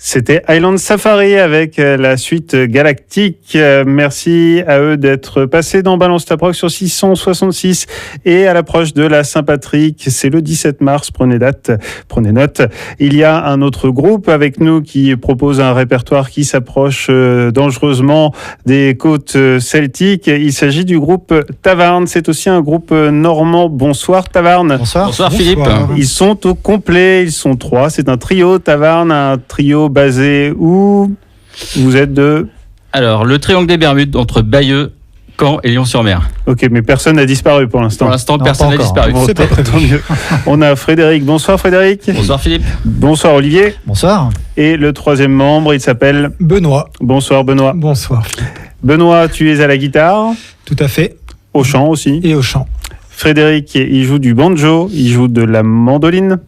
C'était Island Safari avec la suite Galactique. Merci à eux d'être passés dans Balance ta Proc sur 666 et à l'approche de la Saint-Patrick. C'est le 17 mars. Prenez note. Il y a un autre groupe avec nous qui propose un répertoire qui s'approche dangereusement des côtes celtiques. Il s'agit du groupe Tavarn. C'est aussi un groupe normand. Bonsoir Tavarn. Bonsoir Philippe. Ils sont au complet. Ils sont 3. C'est un trio Tavarn, un trio basé où vous êtes de... Alors, le triangle des Bermudes entre Bayeux, Caen et Lyon-sur-Mer. Ok, mais personne n'a disparu pour l'instant. Pour l'instant, personne n'a disparu. Bon, tant mieux. On a Frédéric. Bonsoir Frédéric. Bonsoir Philippe. Bonsoir Olivier. Bonsoir. Et le troisième membre, il s'appelle... Benoît. Bonsoir Benoît. Bonsoir Philippe. Benoît, tu es à la guitare. Tout à fait. Au chant aussi. Et au chant. Frédéric, il joue du banjo, il joue de la mandoline.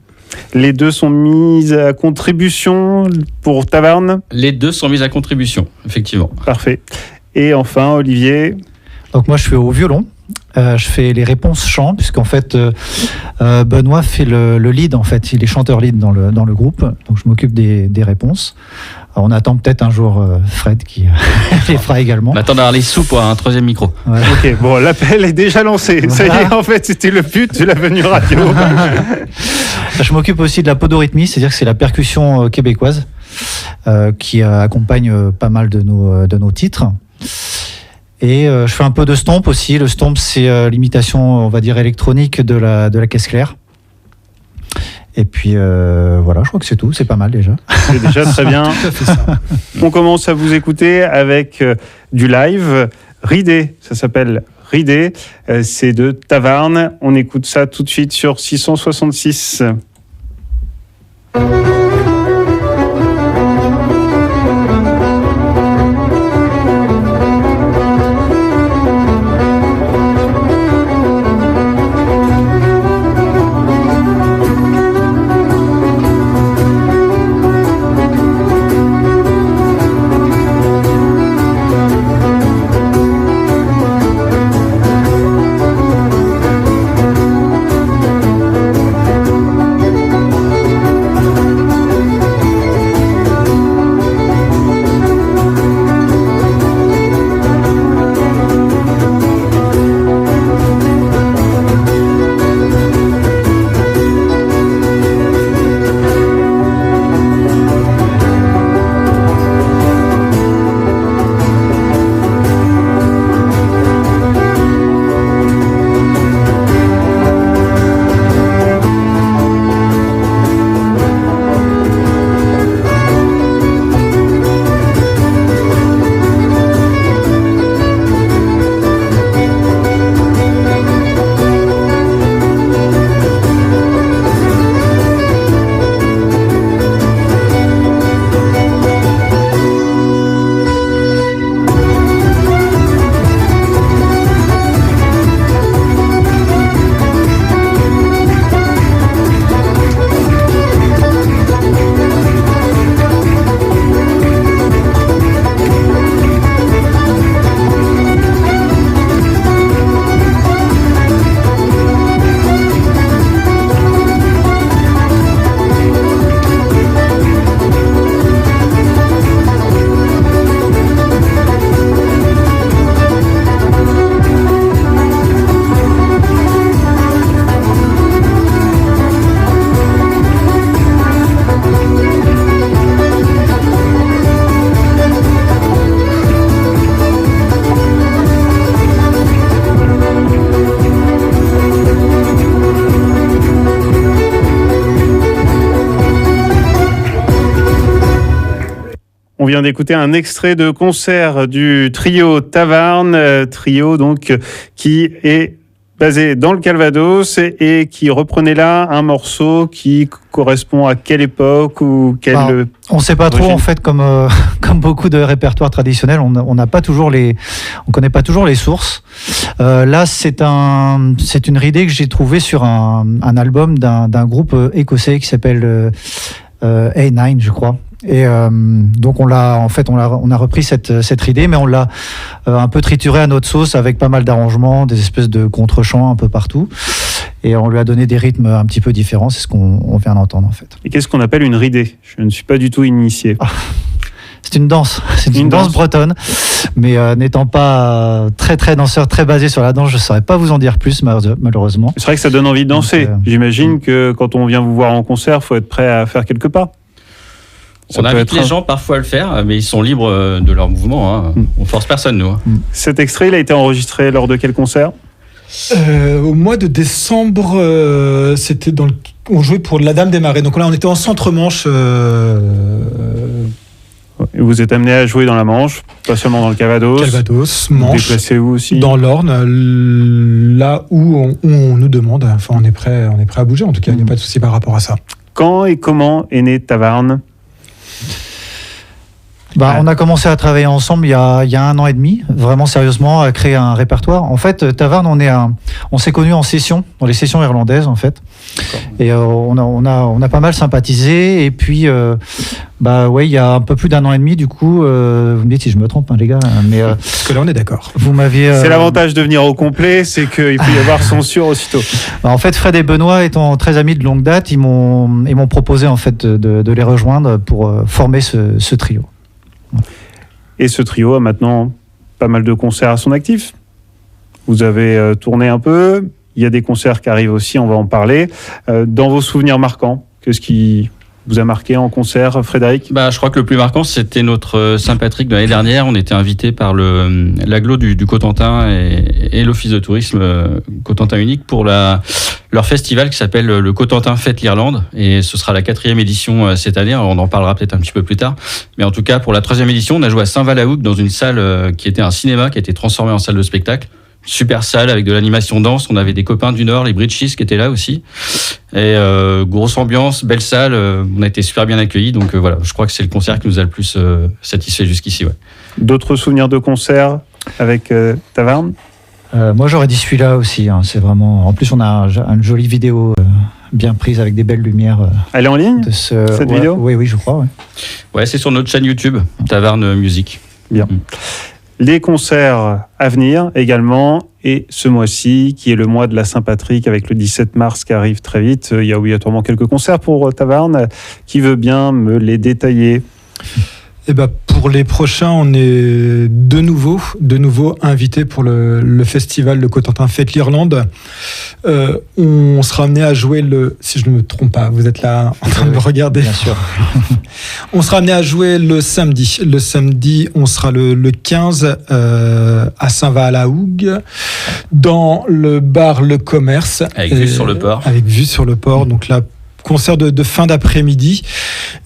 Les deux sont mis à contribution pour Tavarn. Les deux sont mis à contribution, effectivement. Parfait. Et enfin, Olivier. Donc moi, je suis au violon. Je fais les réponses chant, puisqu'en fait, Benoît fait le lead, en fait. Il est chanteur lead dans le groupe. Donc je m'occupe des réponses. Alors, on attend peut-être un jour Fred qui les fera également. On attend d'avoir les sous pour un troisième micro. Voilà. Ok, bon, l'appel est déjà lancé. Voilà. Ça y est, en fait, c'était le but de la venue radio. Je m'occupe aussi de la podorythmie, c'est-à-dire que c'est la percussion québécoise qui accompagne pas mal de nos titres. Et je fais un peu de stomp aussi. Le stomp, c'est l'imitation, on va dire, électronique de la caisse claire. Et puis voilà, je crois que c'est tout, c'est pas mal déjà. C'est déjà très bien. On commence à vous écouter avec du live. Ridé, ça s'appelle Ridé. C'est de Tavarn. On écoute ça tout de suite sur 666. On vient d'écouter un extrait de concert du trio Tavarn, trio donc qui est basé dans le Calvados et qui reprenait là un morceau qui correspond à quelle époque ou quelle... On ne sait pas trop en fait, comme beaucoup de répertoires traditionnels, on connaît pas toujours les sources. Là, c'est une ridée que j'ai trouvée sur un album d'un groupe écossais qui s'appelle A9, je crois. Et donc on a repris cette idée, mais on l'a un peu triturée à notre sauce avec pas mal d'arrangements, des espèces de contre-chants un peu partout. et on lui a donné des rythmes un petit peu différents. C'est ce qu'on vient d'entendre en fait. Et qu'est-ce qu'on appelle une ridée? Je ne suis pas du tout initié. C'est une danse, c'est une danse bretonne, mais n'étant pas très danseur, très basé sur la danse, je ne saurais pas vous en dire plus malheureusement. C'est vrai que ça donne envie de danser. Donc, j'imagine que quand on vient vous voir en concert, il faut être prêt à faire quelques pas. On invite les gens parfois à le faire, mais ils sont libres de leur mouvement. Hein. On force personne, nous. Cet extrait, il a été enregistré lors de quel concert? Au mois de décembre, on jouait pour La Dame des Marais. Donc là, on était en centre-manche. Et vous êtes amené à jouer dans la Manche, pas seulement dans le Calvados, Manche. Déplacez-vous aussi dans l'Orne, là où on nous demande. Enfin, on est prêt à bouger. En tout cas, il n'y a pas de souci par rapport à ça. Quand et comment est né Tavarn? On a commencé à travailler ensemble il y a 1 an et demi, vraiment sérieusement, à créer un répertoire. En fait, Tavarn, on s'est connus en session, dans les sessions irlandaises en fait. Et on a pas mal sympathisé. Et puis, il y a un peu plus d'1 an et demi, du coup, vous me dites si je me trompe, les gars. Mais parce que là, on est d'accord. Vous m'aviez. C'est l'avantage de venir au complet, c'est qu'il peut y avoir censure aussitôt. En fait, Fred et Benoît étant très amis de longue date, ils m'ont proposé en fait de les rejoindre pour former ce trio. Et ce trio a maintenant pas mal de concerts à son actif. Vous avez tourné un peu. Il y a des concerts qui arrivent aussi, on va en parler. Dans vos souvenirs marquants, qu'est-ce qui vous a marqué en concert, Frédéric? Je crois que le plus marquant, c'était notre Saint-Patrick de l'année dernière. On était invité par l'agglo du Cotentin et l'Office de tourisme Cotentin Unique pour leur festival qui s'appelle le Cotentin Fête l'Irlande. Et ce sera la 4e édition cette année. Alors, on en parlera peut-être un petit peu plus tard. Mais en tout cas, pour la 3e édition, on a joué à Saint-Val-à-Hougue dans une salle qui était un cinéma qui a été transformé en salle de spectacle. Super salle avec de l'animation danse. On avait des copains du Nord, les Britchies qui étaient là aussi. Et grosse ambiance, belle salle. On a été super bien accueillis. Donc voilà, je crois que c'est le concert qui nous a le plus satisfait jusqu'ici. Ouais. D'autres souvenirs de concerts avec Tavarn? Moi, j'aurais dit celui-là aussi. C'est vraiment. En plus, on a une jolie vidéo bien prise avec des belles lumières. Elle est en ligne, cette vidéo? Oui, je crois. Ouais, c'est sur notre chaîne YouTube, Tavarn Music. Bien. Les concerts à venir également, et ce mois-ci, qui est le mois de la Saint-Patrick, avec le 17 mars qui arrive très vite. Il y a obligatoirement quelques concerts pour Tavarn. Qui veut bien me les détailler? Pour les prochains, on est de nouveau invités pour le festival de Cotentin Fête l'Irlande. On sera amené à jouer si je ne me trompe pas, vous êtes là en train de me regarder. Bien sûr. On sera amené à jouer le samedi. Le samedi, on sera le 15 à Saint-Val-à-Hougue, dans le bar Le Commerce. Avec vue sur le port. Avec vue sur le port, donc là, concert de fin d'après-midi,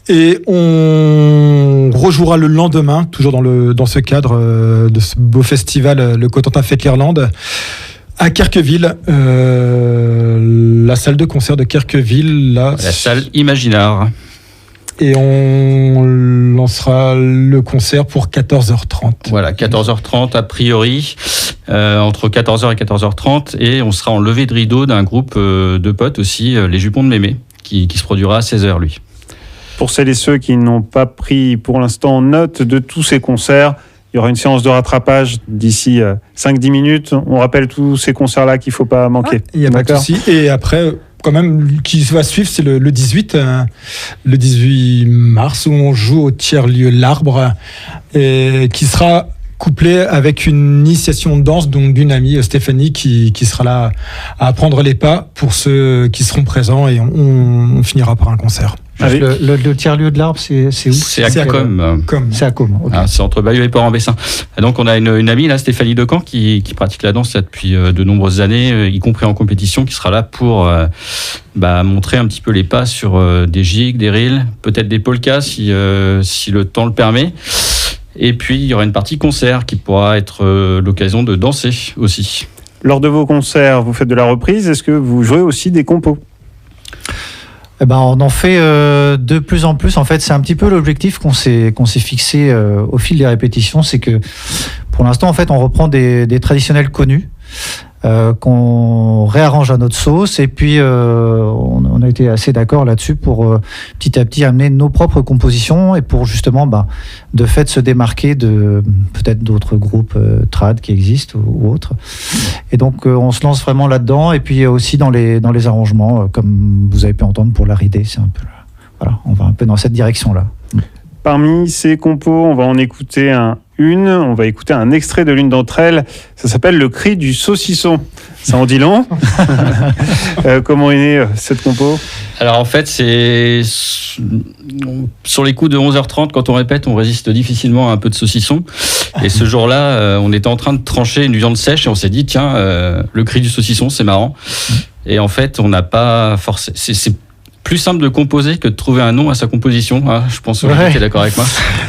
et on rejouera le lendemain, toujours dans ce cadre de ce beau festival, le Cotentin Fête l'Irlande, à Kerqueville, la salle de concert de Kerqueville. La salle Imaginard. Et on lancera le concert pour 14h30. Voilà, 14h30 a priori, entre 14h et 14h30, et on sera en levée de rideau d'un groupe de potes aussi, les Jupons de Mémé, qui se produira à 16h, lui. Pour celles et ceux qui n'ont pas pris pour l'instant note de tous ces concerts, il y aura une séance de rattrapage d'ici 5-10 minutes. On rappelle tous ces concerts-là qu'il ne faut pas manquer. Il n'y a pas de souci. Et après, quand même, qui va suivre, c'est le 18 mars, où on joue au tiers-lieu L'Arbre, et qui sera couplé avec une initiation de danse, donc d'une amie, Stéphanie, qui sera là à apprendre les pas pour ceux qui seront présents, et on finira par un concert. Le tiers-lieu de l'Arbre, c'est où? C'est à Com. C'est à Com, ok. C'est entre Bayeux et Port-en-Bessin. Donc on a une amie, là, Stéphanie Decamp, qui pratique la danse là, depuis de nombreuses années, y compris en compétition, qui sera là pour montrer un petit peu les pas sur des gigs, des reels, peut-être des polkas si le temps le permet. Et puis il y aura une partie concert qui pourra être l'occasion de danser aussi. Lors de vos concerts, vous faites de la reprise. Est-ce que vous jouez aussi des compos? On en fait de plus en plus. En fait, c'est un petit peu l'objectif qu'on s'est fixé au fil des répétitions. C'est que pour l'instant, en fait, on reprend des traditionnels connus qu'on réarrange à notre sauce. Et puis, on a été assez d'accord là-dessus pour petit à petit amener nos propres compositions et pour justement, de fait, se démarquer de peut-être d'autres groupes trad qui existent ou autres. Et donc, on se lance vraiment là-dedans. Et puis aussi dans les arrangements, comme vous avez pu entendre pour la Ridée, c'est un peu... Voilà, on va un peu dans cette direction-là. Parmi ces compos, on va en écouter on va écouter un extrait de l'une d'entre elles. Ça s'appelle Le cri du saucisson. Ça en dit long. Comment est née cette compo ? Alors en fait, c'est sur les coups de 11h30, quand on répète, on résiste difficilement à un peu de saucisson. Et ce jour-là, on était en train de trancher une viande sèche et on s'est dit, tiens, le cri du saucisson, c'est marrant. Et en fait, on n'a pas forcé. C'est plus simple de composer que de trouver un nom à sa composition. Hein, je pense que vous êtes d'accord avec moi.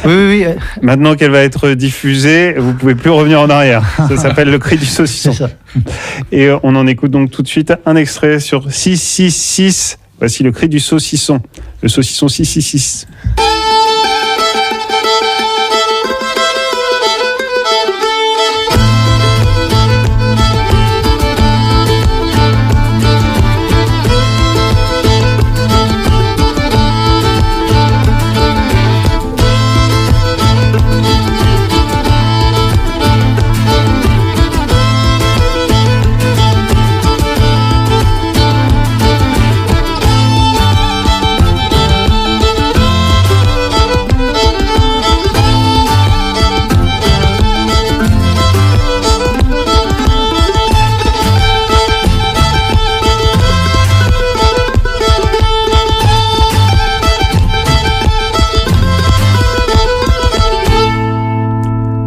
Oui. Maintenant qu'elle va être diffusée, vous ne pouvez plus revenir en arrière. Ça s'appelle Le cri du saucisson. C'est ça. Et on en écoute donc tout de suite un extrait sur 666. Voici Le cri du saucisson. Le saucisson 666.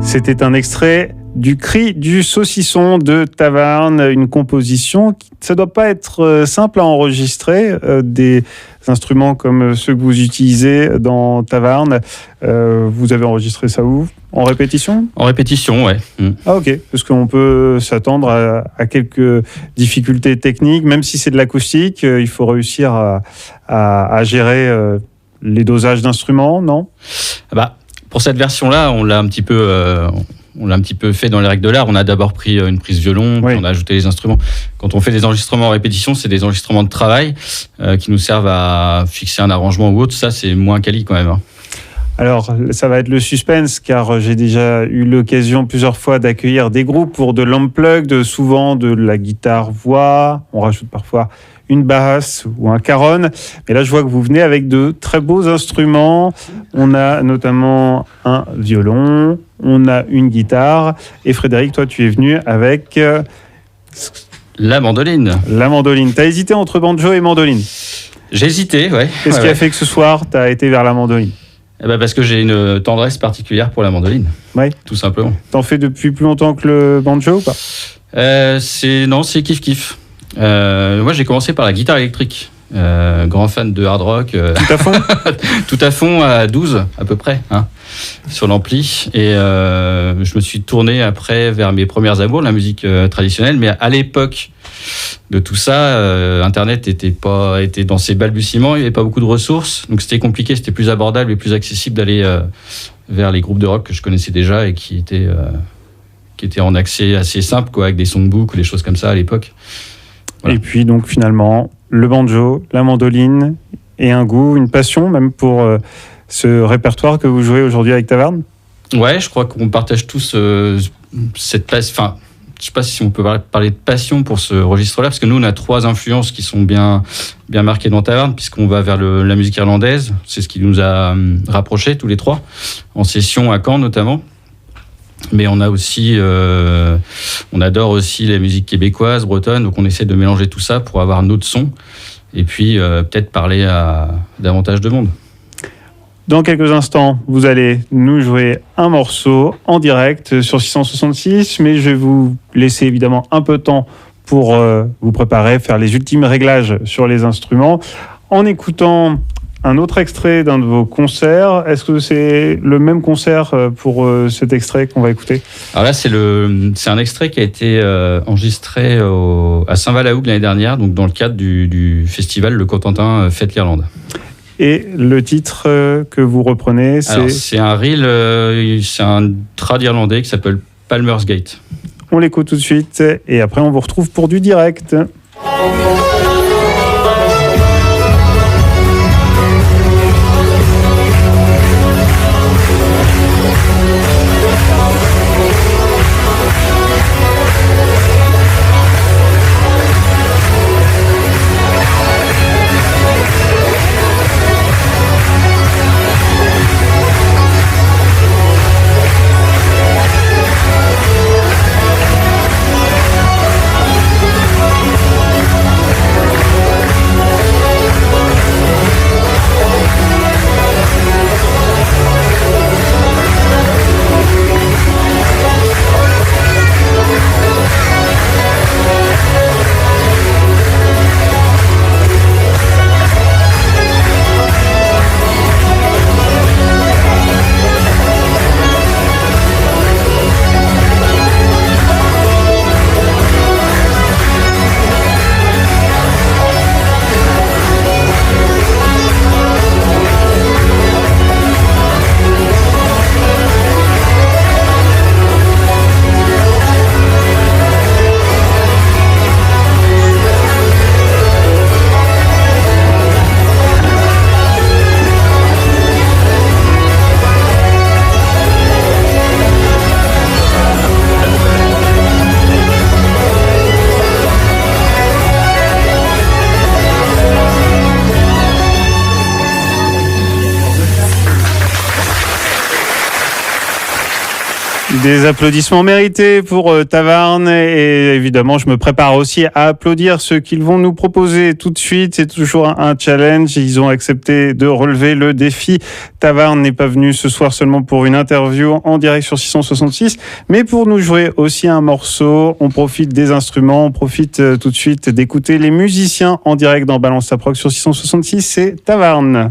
C'était un extrait du cri du saucisson de Tavarn, une composition qui, ça doit pas être simple à enregistrer, des instruments comme ceux que vous utilisez dans Tavarn. Vous avez enregistré ça où ? En répétition ? En répétition, ouais. Ah ok, parce qu'on peut s'attendre à quelques difficultés techniques, même si c'est de l'acoustique, il faut réussir à gérer les dosages d'instruments, non ? Pour cette version-là, on l'a un petit peu fait dans les règles de l'art. On a d'abord pris une prise violon, puis on a ajouté les instruments. Quand on fait des enregistrements en répétition, c'est des enregistrements de travail qui nous servent à fixer un arrangement ou autre. Ça, c'est moins quali quand même. Hein. Alors, ça va être le suspense, car j'ai déjà eu l'occasion plusieurs fois d'accueillir des groupes pour de l'unplugged, souvent de la guitare-voix. On rajoute parfois une basse ou un caron. Mais là, je vois que vous venez avec de très beaux instruments. On a notamment un violon, on a une guitare. Et Frédéric, toi, tu es venu avec... La mandoline. La mandoline. Tu as hésité entre banjo et mandoline ? J'ai hésité, ouais. Qu'est-ce qui a fait que ce soir, tu as été vers la mandoline ? Parce que j'ai une tendresse particulière pour la mandoline. Oui. Tout simplement. T'en fais depuis plus longtemps que le banjo ou pas ? C'est kiff-kiff. Moi, j'ai commencé par la guitare électrique. Grand fan de hard rock. Tout à fond. Tout à fond à 12 à peu près, hein, sur l'ampli. Et je me suis tourné après vers mes premières amours, la musique traditionnelle. Mais à l'époque de tout ça, Internet était dans ses balbutiements. Il n'y avait pas beaucoup de ressources, donc c'était compliqué. C'était plus abordable et plus accessible d'aller vers les groupes de rock que je connaissais déjà et qui étaient en accès assez simple, quoi, avec des songbooks ou des choses comme ça à l'époque. Voilà. Et puis donc finalement, le banjo, la mandoline et un goût, une passion même pour ce répertoire que vous jouez aujourd'hui avec Tavarn ? Ouais, je crois qu'on partage tous cette place. Enfin, je ne sais pas si on peut parler de passion pour ce registre-là, parce que nous, on a 3 influences qui sont bien marquées dans Tavarn, puisqu'on va vers la musique irlandaise. C'est ce qui nous a rapprochés tous les 3, en session à Caen notamment. Mais on a aussi, on adore aussi la musique québécoise, bretonne, donc on essaie de mélanger tout ça pour avoir notre son et puis peut-être parler à davantage de monde. Dans quelques instants, vous allez nous jouer un morceau en direct sur 666, mais je vais vous laisser évidemment un peu de temps pour vous préparer, faire les ultimes réglages sur les instruments, en écoutant un autre extrait d'un de vos concerts. Est-ce que c'est le même concert pour cet extrait qu'on va écouter ? Alors là, c'est un extrait qui a été enregistré à Saint-Val-la-Hougue l'année dernière, donc dans le cadre du festival Le Cotentin Fête l'Irlande. Et le titre que vous reprenez, c'est... Alors, c'est un reel, c'est un trad irlandais qui s'appelle Palmer's Gate. On l'écoute tout de suite et après on vous retrouve pour du direct. Des applaudissements mérités pour Tavarn et évidemment je me prépare aussi à applaudir ceux qu'ils vont nous proposer tout de suite. C'est toujours un challenge. Ils ont accepté de relever le défi. Tavarn n'est pas venu ce soir seulement pour une interview en direct sur 666 mais pour nous jouer aussi un morceau. On profite des instruments, on profite tout de suite d'écouter les musiciens en direct dans Balance ta Prog sur 666. C'est Tavarn.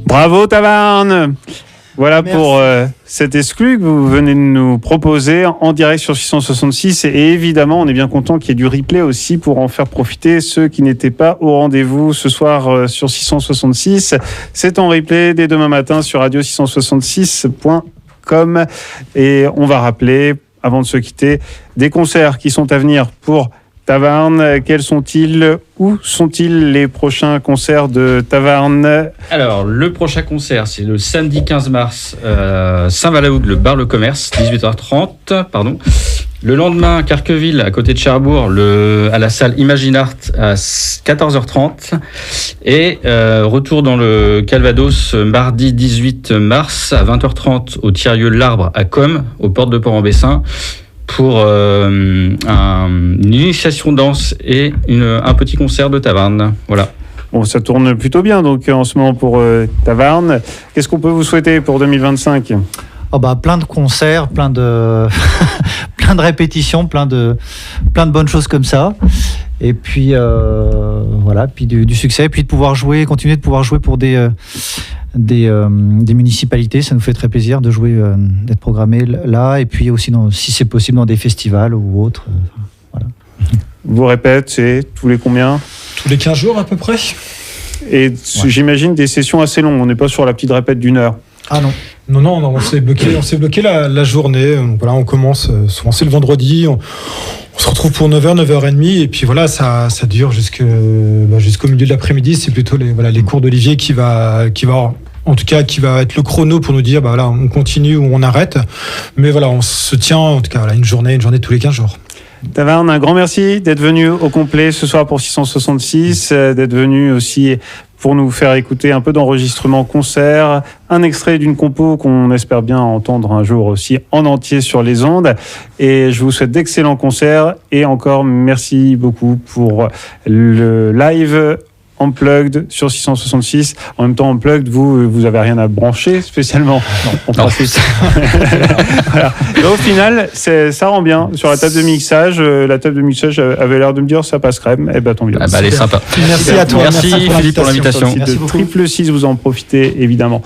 Bravo Tavarn. Voilà. Merci. Pour cet exclu que vous venez de nous proposer en direct sur 666 et évidemment on est bien content qu'il y ait du replay aussi pour en faire profiter ceux qui n'étaient pas au rendez-vous ce soir sur 666. C'est en replay dès demain matin sur radio666.com et on va rappeler avant de se quitter des concerts qui sont à venir pour Tavarn. Quels sont-ils? Où sont-ils les prochains concerts de Tavarn? Alors, le prochain concert, c'est le samedi 15 mars, Saint-Valaud, le bar Le Commerce, 18h30, pardon. Le lendemain, Carqueville, à côté de Cherbourg, à la salle Imagine Art, à 14h30. Et retour dans le Calvados, mardi 18 mars, à 20h30, au Tiers-Lieu l'Arbre, à Com, aux portes de Port-en-Bessin, pour une initiation danse et un petit concert de Tavarn. Voilà. Bon, ça tourne plutôt bien donc en ce moment pour Tavarn. Qu'est-ce qu'on peut vous souhaiter pour 2025 ? Plein de concerts, plein de répétitions, plein de bonnes choses comme ça. Et puis voilà, puis du succès, puis de pouvoir continuer de pouvoir jouer pour des municipalités. Ça nous fait très plaisir de jouer, d'être programmé là, et puis aussi si c'est possible dans des festivals ou autres. Voilà. Vous répète, c'est tous les combien ? Tous les 15 jours à peu près. Et j'imagine des sessions assez longues. On n'est pas sur la petite répète d'1 heure. Ah non. Non, on s'est bloqué la journée. Voilà, on commence, souvent c'est le vendredi, on se retrouve pour 9h, 9h30, et puis voilà, ça dure jusqu'au milieu de l'après-midi. C'est plutôt les cours d'Olivier qui va être le chrono pour nous dire, on continue ou on arrête. Mais voilà, on se tient, en tout cas, une journée tous les 15 jours. Tavarn, un grand merci d'être venu au complet ce soir pour 666, d'être venu aussi pour nous faire écouter un peu d'enregistrement concert, un extrait d'une compo qu'on espère bien entendre un jour aussi en entier sur les ondes. Et je vous souhaite d'excellents concerts et encore merci beaucoup pour le live Unplugged sur 666. En même temps, Unplugged, vous avez rien à brancher spécialement. Non. Voilà. Et au final, ça rend bien. Sur la table de mixage, avait l'air de me dire ça passe crème. Eh ben, tant mieux. Elle est sympa. Merci à toi. Merci Philippe pour l'invitation. Merci beaucoup. Triple 6, vous en profitez évidemment.